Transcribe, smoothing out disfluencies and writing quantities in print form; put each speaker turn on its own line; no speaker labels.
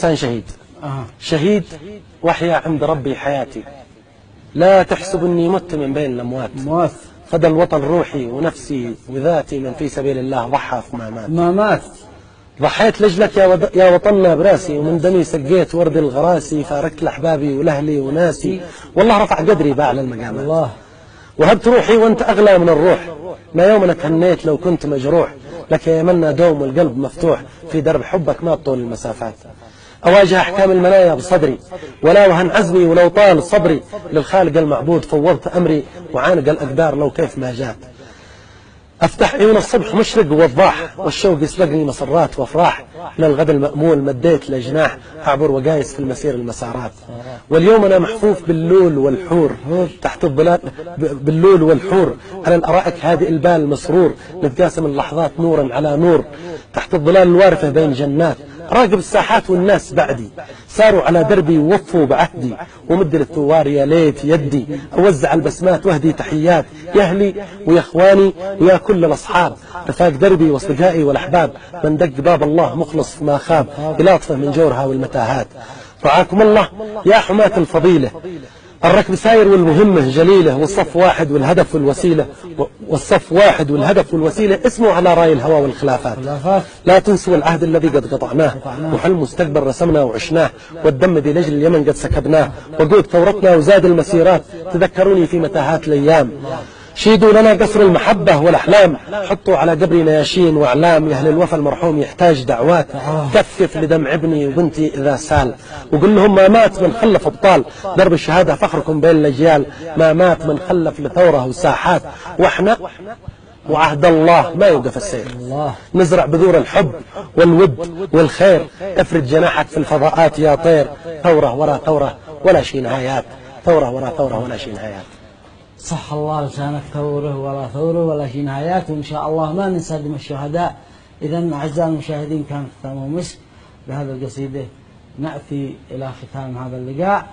إنسان شهيد شهيد وأحيا عند ربي حياتي، لا تحسب أني مت من بين الأموات، فدى الوطن روحي ونفسي وذاتي من في سبيل الله ضحى ما مات. ضحيت لجلك يا وطننا براسي، ومن دمي سقيت ورد الغراسي، فارقت لأحبابي ولأهلي وناسي، والله رفع قدري بأعلى المقامات. الله وهبت روحي وانت أغلى من الروح، ما يوم تهنيت لو كنت مجروح، لك يمنى دوم والقلب مفتوح، في درب حبك ما تطول المسافات. أواجه أحكام المنايا بصدري، ولا وهن عزمي ولو طال صبري، للخالق المعبود فوضت أمري، وعانق الأقدار لو كيف ما جات. أفتح عيون الصبح مشرق ووضاح، والشوق يسبقني مسرات وأفراح، للغد المأمول مديت لجناح، أعبر وقايس في المسير المسارات. واليوم أنا محفوف باللول والحور تحت الظلال، باللول والحور على الأرائك هادئ البال مسرور، نتقاسم اللحظات نورا على نور، تحت الظلال الوارفة بين جنات، راقب الساحات والناس بعدي، ساروا على دربي ووفوا بعهدي، ومد للثوار يا ليت يدي، أوزع البسمات واهدي تحيات، يا أهلي ويا إخواني ويا كل الأصحاب، رفاق دربي وأصدقائي والأحباب، من دق باب الله مخلص ما خاب، يلاطفه من جورها والمتاهات. رعاكم الله يا حماة الفضيلة، الركب ساير والمهمة جليلة، والصف واحد والهدف والوسيلة، والصف واحد والهدف والوسيلة، اسموا على راي الهوى والخلافات. لا تنسوا العهد الذي قد قطعناه، وحل مستقبل رسمنا وعشناه، والدم بلجل اليمن قد سكبناه، وقود ثورتنا وزاد المسيرات، تذكروني في متاهات الأيام. شيدوا لنا قصر المحبة والأحلام، حطوا على قبري نياشين وأعلام، يا أهل الوفا المرحوم يحتاج دعوات، كفف لدمع ابني وبنتي إذا سال، وقل لهم ما مات من خلف أبطال، درب الشهادة فخركم بين الأجيال، ما مات من خلف لثورة وساحات، وإحنا وعهد الله ما يوقف السير، نزرع بذور الحب والود والخير، افرد جناحك في الفضاءات يا طير، ثورة ورا ثورة ولا شي نهايات، ثورة ورا ثورة ولا شي نهايات.
صح الله لسانك، ثوره ولا ثوره ولا شي نهايات، وإن شاء الله ما ننسى دم الشهداء. إذا أعزائي المشاهدين كان ختام مسك بهذا القصيدة، نأتي إلى ختام هذا اللقاء.